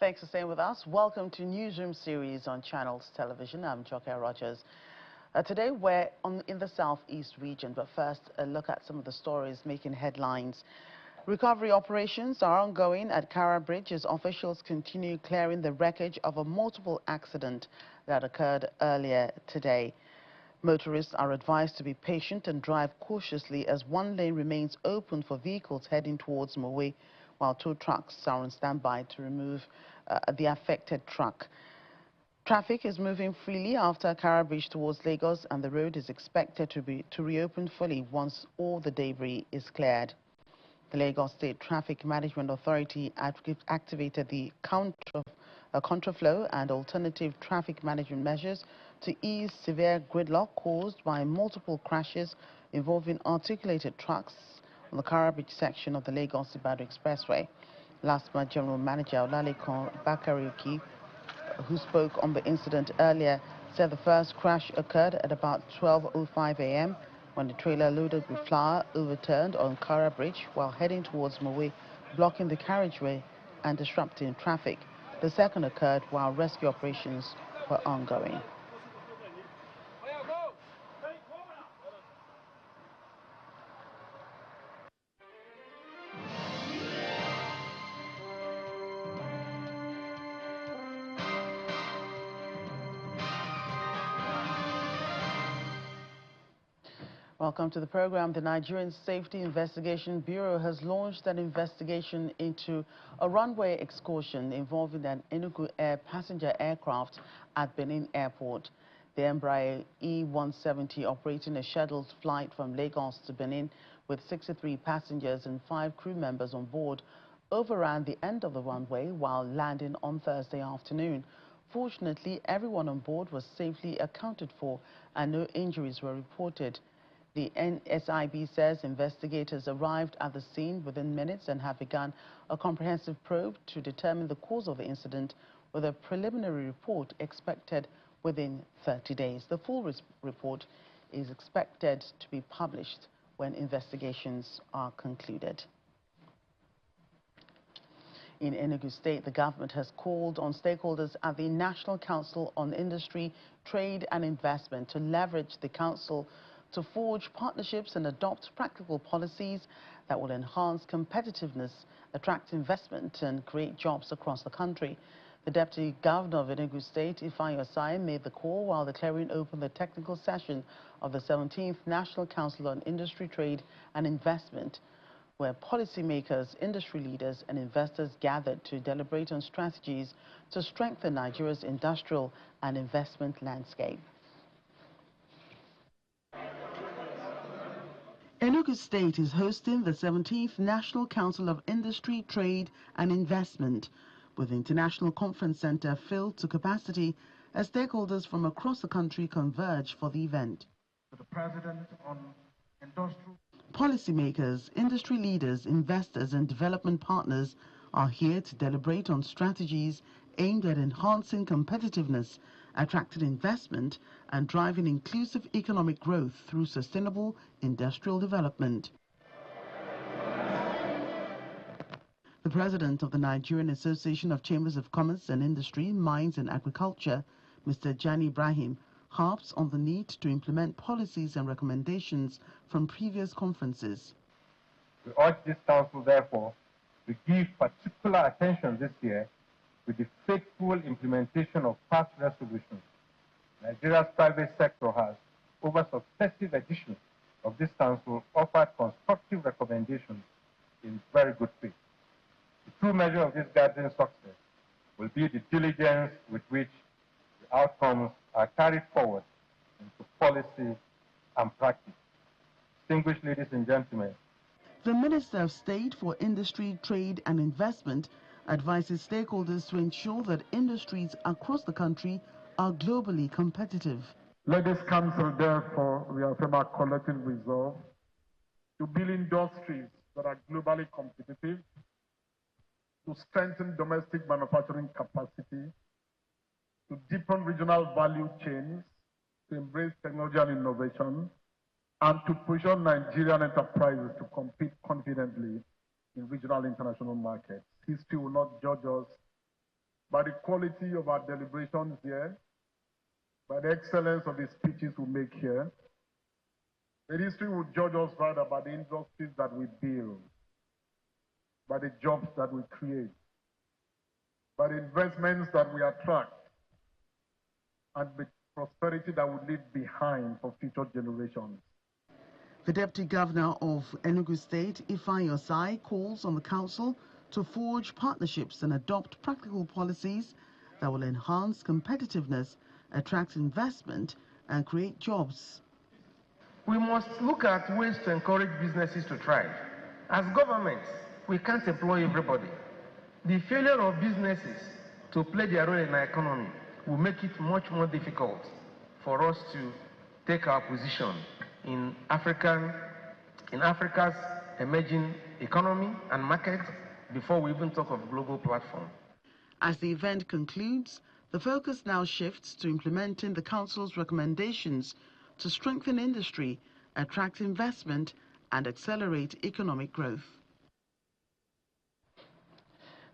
Thanks for staying with us. Welcome to Newsroom series on Channels Television. I'm Joke Rogers. Today we're in the southeast region, but first a look at some of the stories making headlines. Recovery operations are ongoing at Kara Bridge as officials continue clearing the wreckage of a multiple accident that occurred earlier today. Motorists are advised to be patient and drive cautiously as one lane remains open for vehicles heading towards Mowe, while two trucks are on standby to remove the affected truck. Traffic is moving freely after Kara Bridge towards Lagos, and the road is expected to reopen fully once all the debris is cleared. The Lagos State Traffic Management Authority activated the contraflow and alternative traffic management measures to ease severe gridlock caused by multiple crashes involving articulated trucks on the Kara Bridge section of the Lagos-Ibadan Expressway. Last month, General Manager Olalekan Bakariuki, who spoke on the incident earlier, said the first crash occurred at about 12:05 a.m. when the trailer loaded with flour overturned on Kara Bridge while heading towards Mowe, blocking the carriageway and disrupting traffic. The second occurred while rescue operations were ongoing. Welcome to the program. The Nigerian Safety Investigation Bureau has launched an investigation into a runway excursion involving an Enugu Air passenger aircraft at Benin Airport. The Embraer E-170, operating a scheduled flight from Lagos to Benin with 63 passengers and 5 crew members on board, overran the end of the runway while landing on Thursday afternoon. Fortunately, everyone on board was safely accounted for and no injuries were reported. The NSIB says investigators arrived at the scene within minutes and have begun a comprehensive probe to determine the cause of the incident, with a preliminary report expected within 30 days. The full report is expected to be published when investigations are concluded. In Enugu State, the government has called on stakeholders at the National Council on Industry, Trade and Investment to leverage the council to forge partnerships and adopt practical policies that will enhance competitiveness, attract investment and create jobs across the country. The Deputy Governor of Enugu State, Ifeanyi Osai, made the call while declaring open the technical session of the 17th National Council on Industry, Trade and Investment, where policymakers, industry leaders and investors gathered to deliberate on strategies to strengthen Nigeria's industrial and investment landscape. Enugu State is hosting the 17th National Council of Industry, Trade and Investment, with the International Conference Center filled to capacity as stakeholders from across the country converge for the event. The President on Industrial Policymakers, industry leaders, investors and development partners are here to deliberate on strategies aimed at enhancing competitiveness, attracting investment and driving inclusive economic growth through sustainable industrial development. The president of the Nigerian Association of Chambers of Commerce and Industry, Mines and Agriculture, Mr. Jani Ibrahim, harps on the need to implement policies and recommendations from previous conferences. We urge this council, therefore, to give particular attention this year with the faithful implementation of past resolutions. Nigeria's private sector has, over successive editions of this council, offered constructive recommendations in very good faith. The true measure of this gathering success will be the diligence with which the outcomes are carried forward into policy and practice. Distinguished ladies and gentlemen, the Minister of State for Industry, Trade and Investment advises stakeholders to ensure that industries across the country are globally competitive. Let this council therefore reaffirm our collective resolve to build industries that are globally competitive, to strengthen domestic manufacturing capacity, to deepen regional value chains, to embrace technology and innovation, and to position Nigerian enterprises to compete confidently in regional international markets. History will not judge us by the quality of our deliberations here, by the excellence of the speeches we make here. The history will judge us rather by the industries that we build, by the jobs that we create, by the investments that we attract, and the prosperity that we leave behind for future generations. The Deputy Governor of Enugu State, Ifeanyi Osai, calls on the Council to forge partnerships and adopt practical policies that will enhance competitiveness, attract investment, and create jobs. We must look at ways to encourage businesses to thrive. As governments, we can't employ everybody. The failure of businesses to play their role in our economy will make it much more difficult for us to take our position in Africa's emerging economy and market before we even talk of global platform. As the event concludes, the focus now shifts to implementing the Council's recommendations to strengthen industry, attract investment, and accelerate economic growth.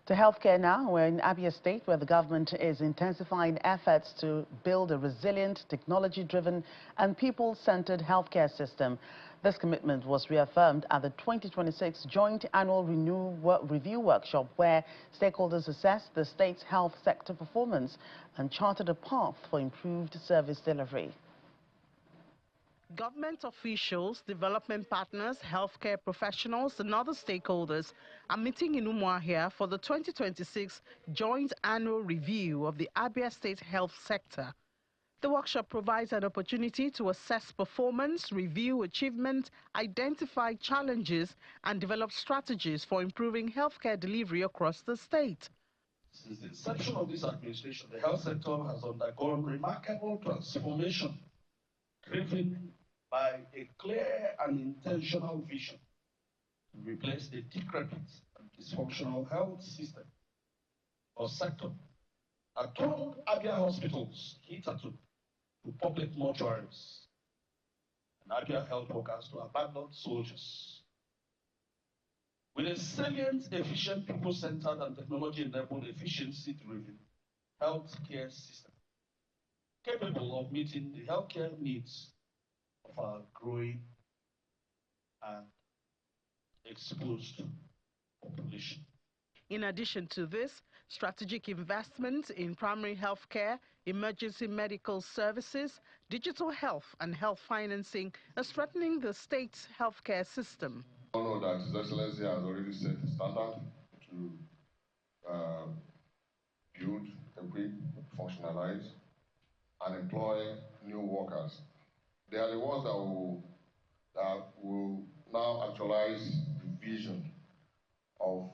To healthcare now, we're in Abia State, where the government is intensifying efforts to build a resilient, technology-driven and people-centered healthcare system. This commitment was reaffirmed at the 2026 Joint Annual Review Workshop, where stakeholders assessed the state's health sector performance and charted a path for improved service delivery. Government officials, development partners, healthcare professionals and other stakeholders are meeting in Umuahia for the 2026 Joint Annual Review of the Abia State Health Sector. The workshop provides an opportunity to assess performance, review achievement, identify challenges and develop strategies for improving healthcare delivery across the state. Since the inception of this administration, the health sector has undergone remarkable transformation, driven by a clear and intentional vision to replace the decrepit and dysfunctional health system or sector that turned Abia hospitals hitherto to public mortuaries and Abia health workers to abandoned soldiers. With a salient, efficient, people-centered and technology-enabled efficiency-driven healthcare system capable of meeting the healthcare needs of our growing and exposed population. In addition to this, strategic investments in primary health care, emergency medical services, digital health and health financing are strengthening the state's healthcare system. I know that His Excellency has already set a standard to build, equip, functionalize, and employ new workers. They are the ones that will now actualize the vision of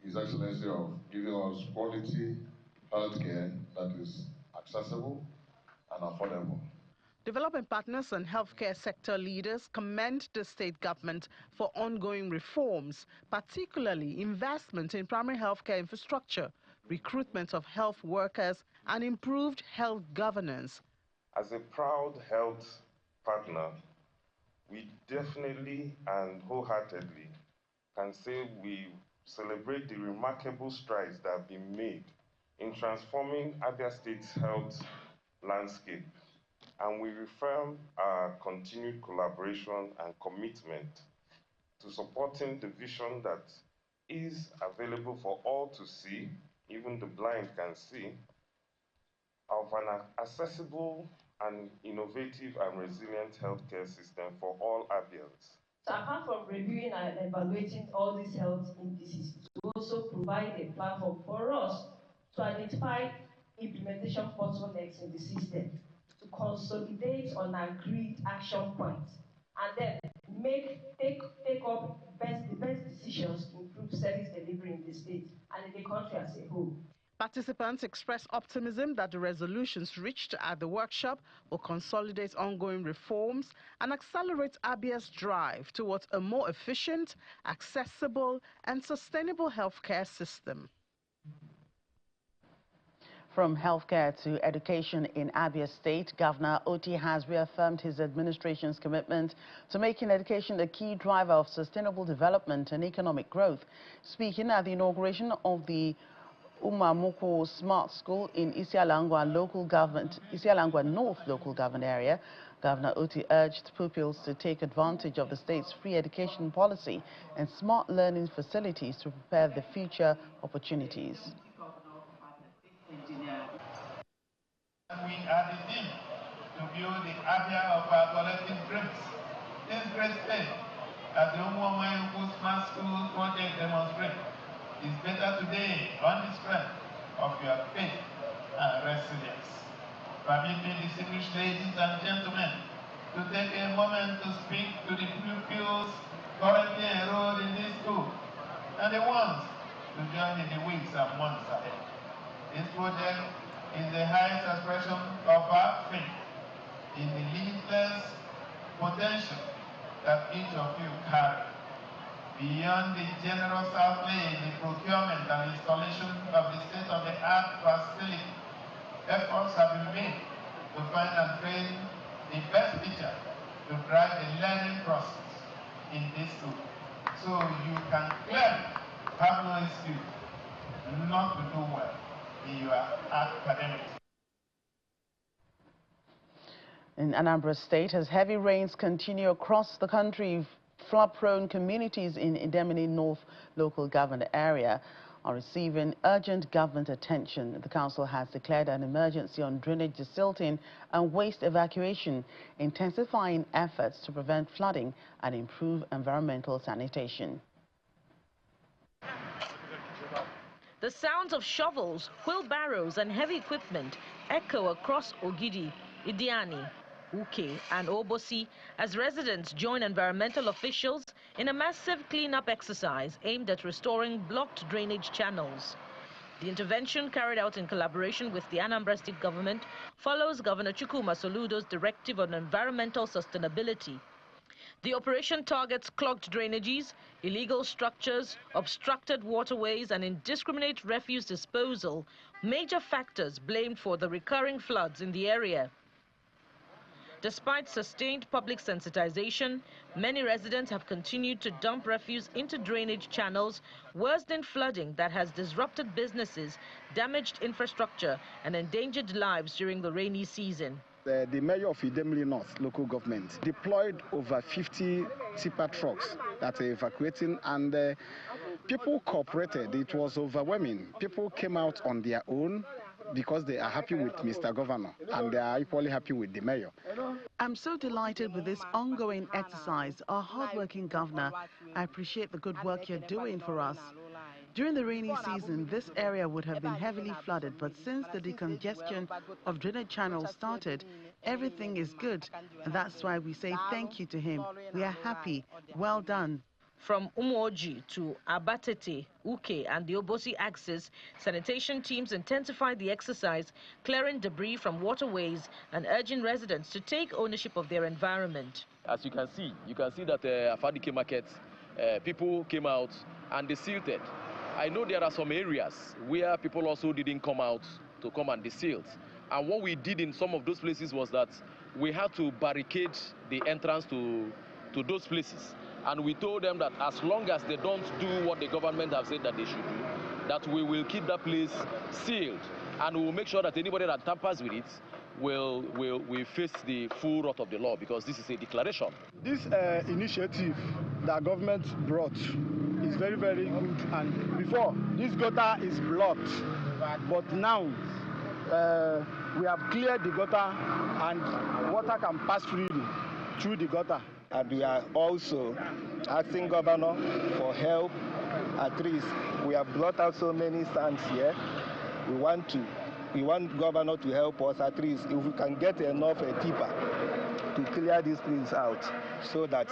His Excellency of giving us quality healthcare that is accessible and affordable. Development partners and healthcare sector leaders commend the state government for ongoing reforms, particularly investment in primary healthcare infrastructure, recruitment of health workers, and improved health governance. As a proud health partner, we definitely and wholeheartedly can say we celebrate the remarkable strides that have been made in transforming Abia State's health landscape, and we reaffirm our continued collaboration and commitment to supporting the vision that is available for all to see, even the blind can see, of an accessible and innovative and resilient healthcare system for all Abians. So apart from reviewing and evaluating all these health indices, to also provide a platform for us to identify implementation bottlenecks in the system, to consolidate on agreed action points, and then take up the best decisions to improve service delivery in the state and in the country as a whole. Participants expressed optimism that the resolutions reached at the workshop will consolidate ongoing reforms and accelerate Abia's drive towards a more efficient, accessible, and sustainable healthcare system. From healthcare to education in Abia State, Governor Oti has reaffirmed his administration's commitment to making education a key driver of sustainable development and economic growth. Speaking at the inauguration of the Umamuku Smart School in Isialangwa North local government area. Governor Uti urged pupils to take advantage of the state's free education policy and smart learning facilities to prepare the future opportunities. We are the team to build the Abia of our collective dreams. This great state that the Umamuku Smart School project demonstrates is better today on the strength of your faith and resilience. Permit me, distinguished ladies and gentlemen, to take a moment to speak to the pupils currently enrolled in this school and the ones to join in the weeks and months ahead. This project is the highest expression of our faith in the limitless potential that each of you carry. Beyond the generous outlay in the procurement and installation of the state-of-the-art facility, efforts have been made to find and train the best teacher to drive the learning process in this school. So you can clearly have no excuse not to do well in your academics. In Anambra State, as heavy rains continue across the country, flood-prone communities in Ebonyi North local government area are receiving urgent government attention. The council has declared an emergency on drainage desilting and waste evacuation, intensifying efforts to prevent flooding and improve environmental sanitation. The sounds of shovels, wheelbarrows and heavy equipment echo across Ogidi, Idiani, Uke and Obosi as residents join environmental officials in a massive cleanup exercise aimed at restoring blocked drainage channels. The intervention, carried out in collaboration with the Anambra State government, follows Governor Chukwuma Soludo's directive on environmental sustainability. The operation targets clogged drainages, illegal structures, obstructed waterways and indiscriminate refuse disposal, major factors blamed for the recurring floods in the area. Despite sustained public sensitization, many residents have continued to dump refuse into drainage channels, worsening flooding that has disrupted businesses, damaged infrastructure and endangered lives during the rainy season. The mayor of Ebonyi North local government deployed over 50 tipper trucks that are evacuating, and people cooperated. It was overwhelming. People came out on their own because they are happy with Mr. Governor and they are equally happy with the mayor. I'm so delighted with this ongoing exercise. Our hardworking governor, I appreciate the good work you're doing for us. During the rainy season, this area would have been heavily flooded, but since the decongestion of drainage channels started, everything is good. And that's why we say thank you to him. We are happy. Well done. From Umuoji to Abatete, Uke and the Obosi axis, sanitation teams intensified the exercise, clearing debris from waterways and urging residents to take ownership of their environment. As you can see that Afadike market, people came out and they silted. I know there are some areas where people also didn't come out to come and desilt. And what we did in some of those places was that we had to barricade the entrance to those places. And we told them that as long as they don't do what the government have said that they should do, that we will keep that place sealed. And we will make sure that anybody that tampers with it will face the full wrath of the law, because this is a declaration. This initiative that government brought is very, very good. And before, this gutter is blocked. But now, we have cleared the gutter and water can pass freely through the gutter. And we are also asking Governor for help. At least we have blocked out so many stands here. We want Governor to help us. At least if we can get enough tipper to clear this place out so that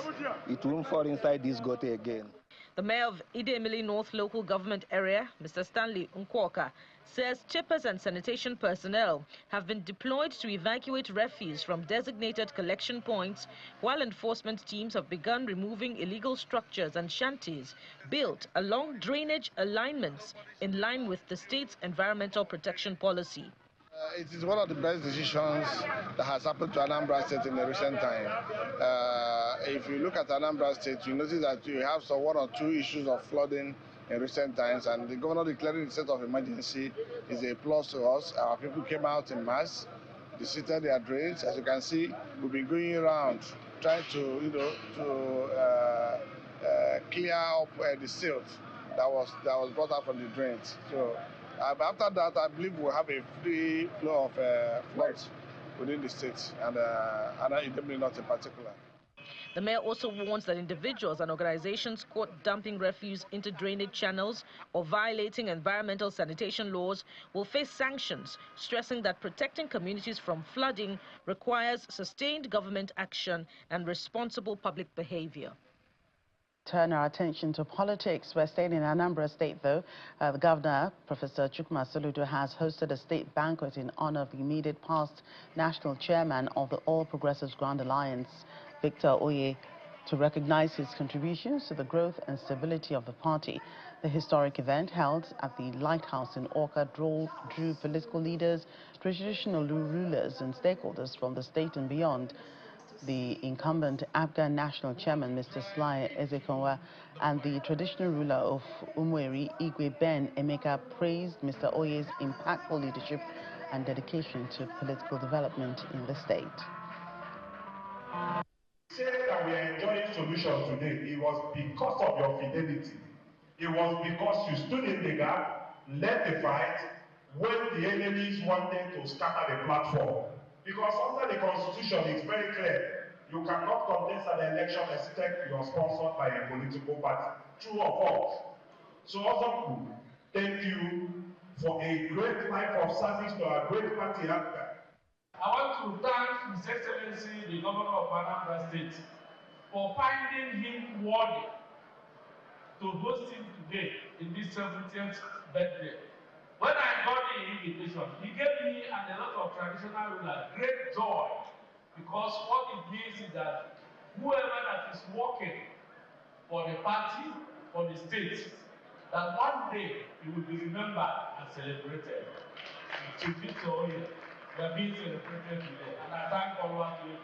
it won't fall inside this gutter again. The mayor of Ebonyi North local government area, Mr. Stanley Nkwoka, says chippers and sanitation personnel have been deployed to evacuate refuse from designated collection points, while enforcement teams have begun removing illegal structures and shanties built along drainage alignments in line with the state's environmental protection policy. It is one of the best decisions that has happened to Anambra State in the recent time. If you look at Anambra State, you notice that you have some one or two issues of flooding in recent times, and the governor declaring the state of emergency is a plus to us. Our people came out in mass, visited their drains. As you can see, we've been going around trying to, clear up the silt that was brought out from the drains. So after that, I believe we'll have a free flow of floods within the state, and definitely not in particular. The mayor also warns that individuals and organizations caught dumping refuse into drainage channels or violating environmental sanitation laws will face sanctions, stressing that protecting communities from flooding requires sustained government action and responsible public behavior. Turn our attention to politics. We're staying in Anambra State, though. The governor, Professor Chukwuma Soludo, has hosted a state banquet in honor of the immediate past national chairman of the All Progressives Grand Alliance, Victor Oye, to recognize his contributions to the growth and stability of the party. The historic event, held at the Lighthouse in Awka, drew political leaders, traditional rulers and stakeholders from the state and beyond. The incumbent Abia National Chairman, Mr. Sly Ezekonwa, and the traditional ruler of Umweri, Igwe Ben Emeka, praised Mr. Oye's impactful leadership and dedication to political development in the state. Say that we are enjoying solutions today, it was because of your fidelity. It was because you stood in the gap, led the fight, when the enemies wanted to scatter the platform. Because under the Constitution, it's very clear. You cannot contest an election except you are sponsored by a political party. True or false? So also, thank you for a great life of service to our great party, Abia. I want to thank His Excellency, the Governor of Anambra State, for finding him worthy to host him today in this 70th birthday. When I got the invitation, he gave me and a lot of traditional rulers great joy, because what it means is that whoever that is working for the party, for the state, that one day he will be remembered and celebrated. Chief Victor Oye, we are being celebrated today, and I thank all of you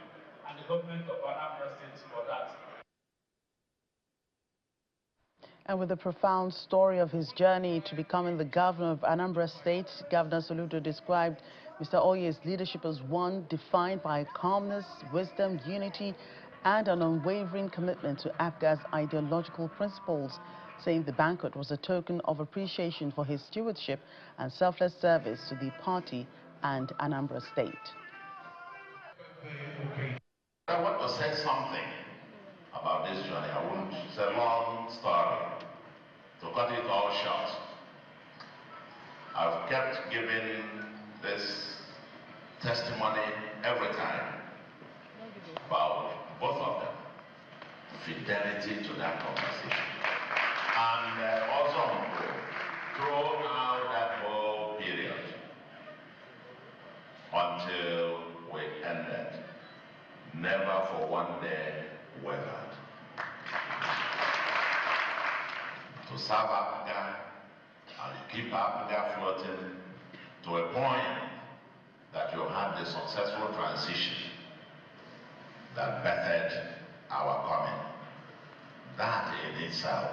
and the government of Anambra State for that. And with the profound story of his journey to becoming the governor of Anambra State, Governor Soludo described Mr. Oye's leadership as one defined by calmness, wisdom, unity, and an unwavering commitment to Abia's ideological principles, saying the banquet was a token of appreciation for his stewardship and selfless service to the party and Anambra State. I want to say something about this journey. It's a long story. To cut it all short, I've kept giving this testimony every time about both of them, fidelity to that conversation. And also throughout that whole period until we ended, never for one day wavered. To serve Abia and keep Abia floating to a point that you had the successful transition that bettered our coming. That in itself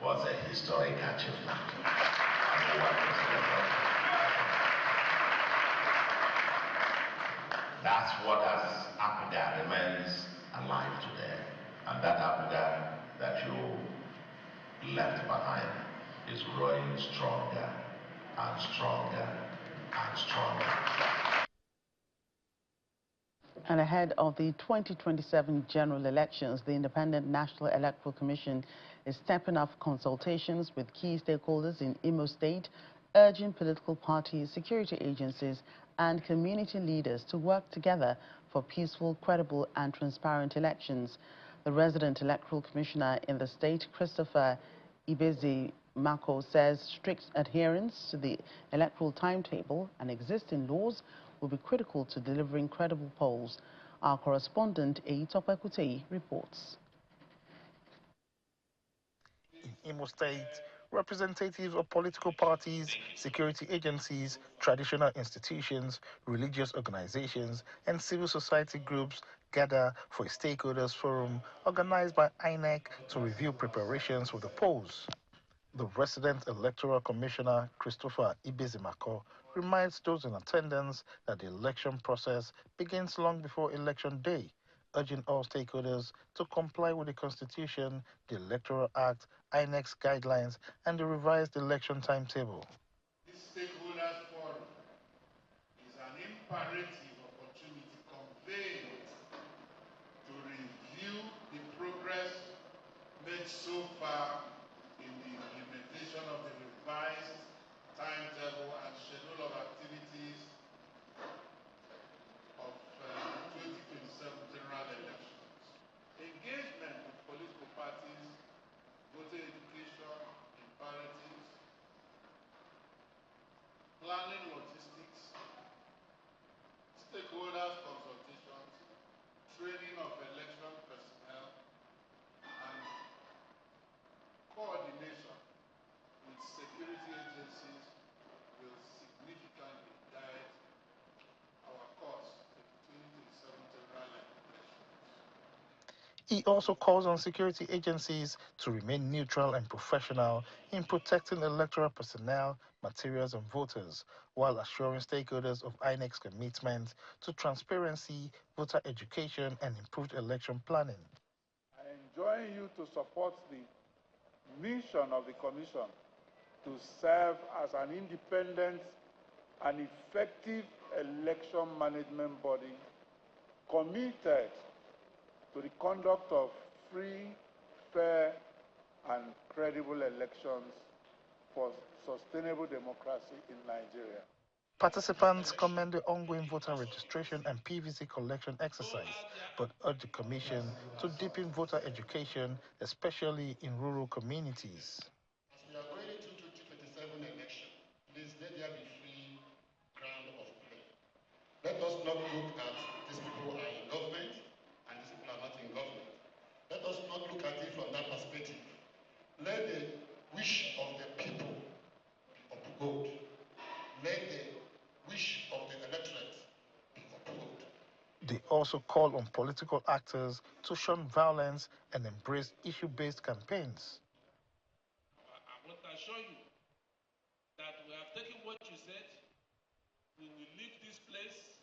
was a historic achievement. And we want to celebrate. That's what has Abia remains alive today. And that Abia that you left behind is growing stronger and stronger and stronger. And ahead of the 2027 general elections, the Independent National Electoral Commission is stepping up consultations with key stakeholders in Imo State, urging political parties, security agencies, and community leaders to work together for peaceful, credible, and transparent elections. The resident electoral commissioner in the state, Christopher Ibezi Mako, says strict adherence to the electoral timetable and existing laws will be critical to delivering credible polls. Our correspondent, Eitope Kutei, reports. In Imo State, representatives of political parties, security agencies, traditional institutions, religious organizations, and civil society groups gather for a stakeholders forum organized by INEC to review preparations for the polls. The resident electoral commissioner, Christopher Ibezimako, reminds those in attendance that the election process begins long before election day, urging all stakeholders to comply with the Constitution, the Electoral Act, INEC's guidelines, and the revised election timetable. This stakeholders forum is an imperative opportunity conveyed to review the progress made so far in the implementation of the revised timetable and schedule of activities of 2027 general elections. Engagement with political parties, voter education, imperatives, planning logistics, stakeholders consultations, training of election personnel, and coordination with security agencies will significantly guide our course to the 2027 general elections. He also calls on security agencies to remain neutral and professional in protecting electoral personnel, materials, and voters, while assuring stakeholders of INEC's commitment to transparency, voter education, and improved election planning. I enjoin you to support the mission of the Commission to serve as an independent and effective election management body committed to the conduct of free, fair, and credible elections for sustainable democracy in Nigeria. Participants commend the ongoing voter registration and PVC collection exercise, but urge the Commission to deepen voter education, especially in rural communities. As we are going into 2027 election, please let there be free ground of play. Let us not look at these people are in government and these people are not in government. Let us not look at it from that perspective. Let the wish of the people be uphold. Let the wish of the electorate be uphold. They also call on political actors to shun violence and embrace issue-based campaigns. I want to assure you that we have taken what you said, we will leave this place,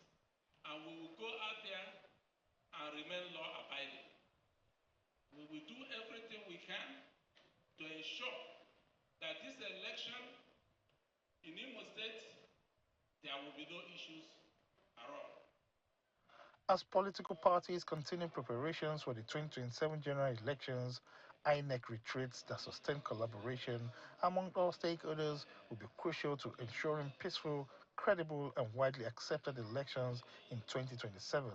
and we will go out there and remain law-abiding. We will do everything we can to ensure that this election in Imo State, there will be no issues at all. As political parties continue preparations for the 2027 general elections, INEC reiterates that sustained collaboration among all stakeholders will be crucial to ensuring peaceful, credible, and widely accepted elections in 2027.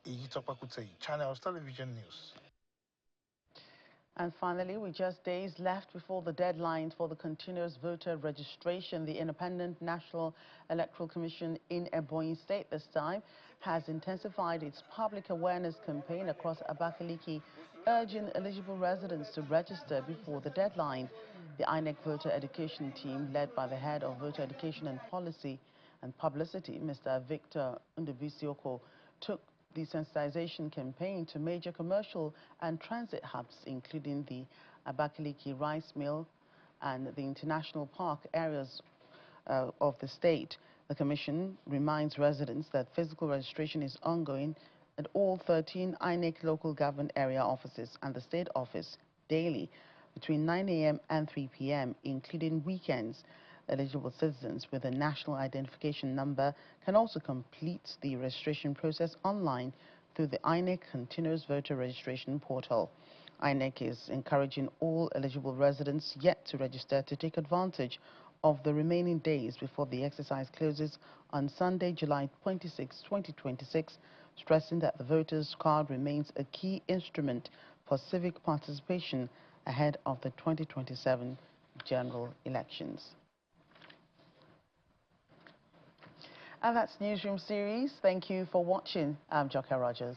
Iyitokpakute, Channels Television News. And finally, with just days left before the deadline for the continuous voter registration, the Independent National Electoral Commission in Ebonyi State this time has intensified its public awareness campaign across Abakaliki, urging eligible residents to register before the deadline. The INEC voter education team, led by the head of voter education and policy and publicity, Mr. Victor Ndubisioko, took the sensitization campaign to major commercial and transit hubs, including the Abakaliki rice mill and the international park areas of the state. The Commission reminds residents that physical registration is ongoing at all 13 INEC local government area offices and the state office daily between 9 a.m. and 3 p.m., including weekends. Eligible citizens with a national identification number can also complete the registration process online through the INEC Continuous Voter Registration Portal. INEC is encouraging all eligible residents yet to register to take advantage of the remaining days before the exercise closes on Sunday, July 26, 2026, stressing that the voter's card remains a key instrument for civic participation ahead of the 2027 general elections. And that's Newsroom Series. Thank you for watching. I'm Joker Rogers.